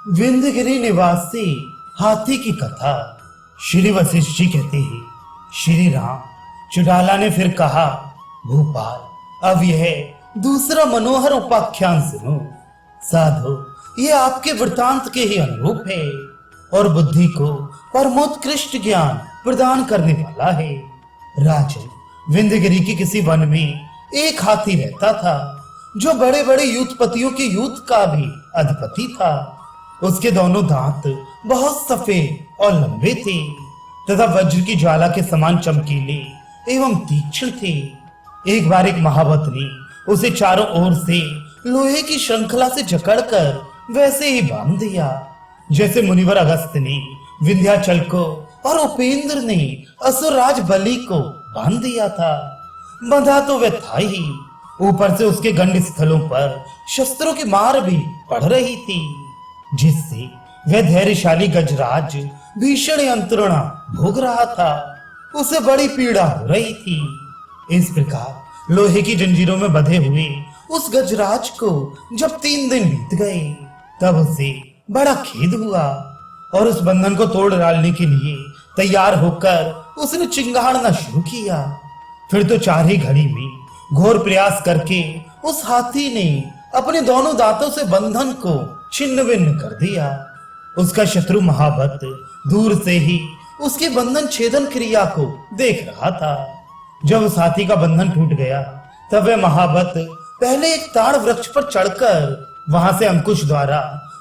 विंध्यगिरि निवासी हाथी की कथा। श्री वशिष्ठ जी कहते हैं, श्री राम। चुड़ाला ने फिर कहा, भूपाल अब यह दूसरा मनोहर उपाख्यान सुनो। साधु, ये आपके वृतांत के ही अनुरूप है और बुद्धि को परमोत्कृष्ट ज्ञान प्रदान करने वाला है। राजन, विंध्यगिरि के किसी वन में एक हाथी रहता था जो बड़े बड़े यूथपतियों के यूथ का भी अधिपति था। उसके दोनों दांत बहुत सफेद और लंबे थे तथा वज्र की ज्वाला के समान चमकीले एवं तीक्ष्ण थे। एक बार एक महावत ने उसे चारों ओर से लोहे की श्रृंखला से जकड़कर वैसे ही बांध दिया जैसे मुनिवर अगस्त ने विंध्याचल को और उपेंद्र ने असुरराज बलि को बांध दिया था। बंधा तो वह था ही, ऊपर से उसके गंड स्थलों पर शस्त्रों की मार भी पड़ रही थी, जिससे वह धैर्यशाली गजराज भीषण यंत्रणा भोग रहा था। उसे बड़ी पीड़ा हो रही थी। इस प्रकार लोहे की जंजीरों में बंधे हुए उस गजराज को जब 3 दिन बीत गए तब उसे बड़ा खेद हुआ और उस बंधन को तोड़ डालने के लिए तैयार होकर उसने चिंगाड़ना शुरू किया। फिर तो 4 ही घड़ी में घोर प्रयास करके उस हाथी ने अपने दोनों दांतों से बंधन को छिन्न भिन्न कर दिया। उसका शत्रु महावत दूर से ही उसके बंधन छेदन क्रिया को देख रहा था। जब उस हाथी का बंधन टूट गया तब वह महावत पहले एक ताड़ वृक्ष पर चढ़कर वहां से अंकुश द्वारा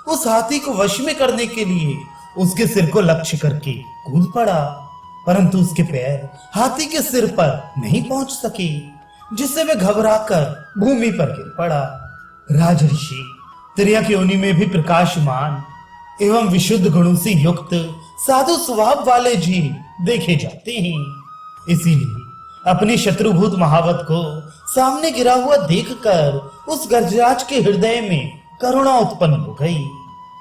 उस हाथी को वश में करने के लिए उसके सिर को लक्ष्य करके कूद पड़ा, परंतु उसके पैर हाथी के सिर पर नहीं पहुंच सके, जिससे वह घबराकर भूमि पर गिर पड़ा। राजर्षि तिर्यक योनि में भी प्रकाशमान एवं विशुद्ध गुणों से युक्त साधु स्वभाव वाले जीव देखे जाते हैं। इसीलिए अपने शत्रुभूत महावत को सामने गिरा हुआ देखकर उस गजराज के हृदय में करुणा उत्पन्न हो गई।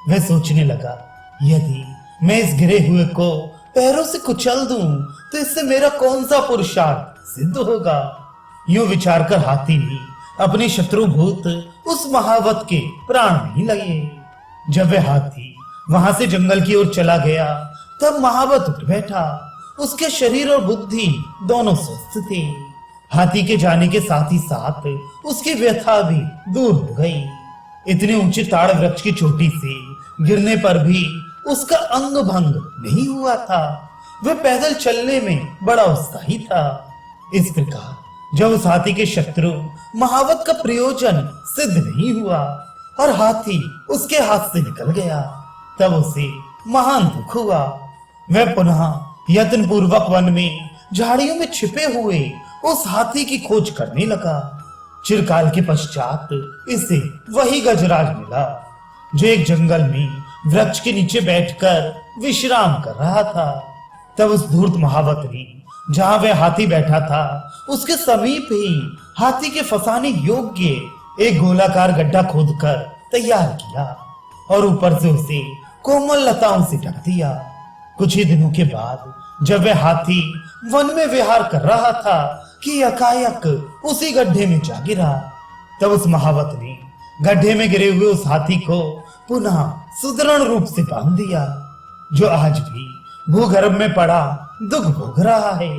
वह सोचने लगा, यदि मैं इस गिरे हुए को पैरों से कुचल दूं तो इससे मेरा कौन सा पुरुषार्थ सिद्ध होगा। यूं विचार कर हाथी ने अपने शत्रुभूत उस महावत के प्राण नहीं लगे। जब वह हाथी वहां से जंगल की ओर चला गया तब महावत उठ बैठा। उसके शरीर और बुद्धि दोनों स्वस्थ थे। हाथी के जाने के साथ ही साथ उसकी व्यथा भी दूर हो गई। इतने ऊंचे ताड़ वृक्ष की चोटी से गिरने पर भी उसका अंग भंग नहीं हुआ था। वह पैदल चलने में बड़ा उत्साही था। इस प्रकार जब उस हाथी के शत्रु महावत का प्रयोजन सिद्ध नहीं हुआ और हाथी उसके हाथ से निकल गया तब उसे महान दुख हुआ। वह पुनः यत्न पूर्वक वन में झाड़ियों में छिपे हुए उस हाथी की खोज करने लगा। चिरकाल के पश्चात इसे वही गजराज मिला जो एक जंगल में वृक्ष के नीचे बैठकर विश्राम कर रहा था। तब उस धूर्त महावत ने जहां वह हाथी बैठा था उसके समीप ही हाथी के फंसाने योग्य एक गोलाकार गड्ढा खोदकर तैयार किया और ऊपर से उसे कोमल लताओं से ढक दिया। कुछ ही दिनों के बाद जब वह हाथी वन में विहार कर रहा था कि एकाएक उसी गड्ढे में जा गिरा। तब उस महावत ने गड्ढे में गिरे हुए उस हाथी को पुनः सुदृढ़ रूप से बांध दिया, जो आज भी भूगर्भ में पड़ा दुख भोग रहा है।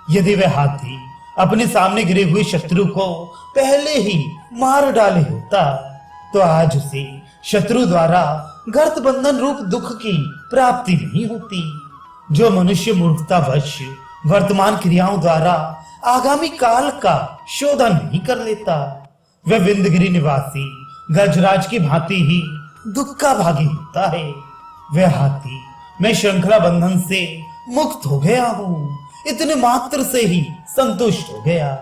यदि वह हाथी अपने सामने गिरे हुए शत्रु को पहले ही मार डाले होता तो आज उसे शत्रु द्वारा गर्त बंधन रूप दुख की प्राप्ति नहीं होती। जो मनुष्य मूर्खतावश वर्तमान क्रियाओं द्वारा आगामी काल का शोधन नहीं कर लेता वह विंध्यगिरि निवासी गजराज की भांति ही दुख का भागी होता है। वह हाथी, मैं श्रृंखला बंधन से मुक्त हो गया हूँ, इतने मात्र से ही संतुष्ट हो गया,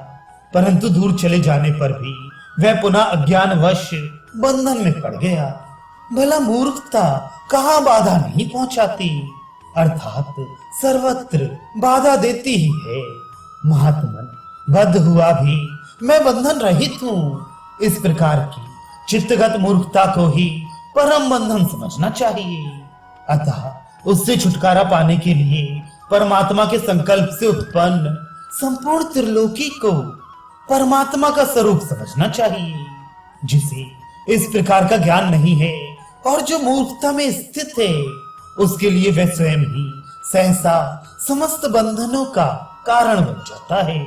परंतु दूर चले जाने पर भी वह पुनः अज्ञानवश बंधन में पड़ गया। भला मूर्खता कहाँ बाधा नहीं पहुंचाती, अर्थात सर्वत्र बाधा देती ही है। महात्मन, बद्ध हुआ भी मैं बंधन रहित हूँ। इस प्रकार की चित्तगत मूर्खता को ही परम बंधन समझना चाहिए। अतः उससे छुटकारा पाने के लिए परमात्मा के संकल्प से उत्पन्न संपूर्ण त्रिलोकी को परमात्मा का स्वरूप समझना चाहिए। जिसे इस प्रकार का ज्ञान नहीं है और जो मूर्खता में स्थित है उसके लिए वह स्वयं ही सहसा समस्त बंधनों का कारण बन जाता है।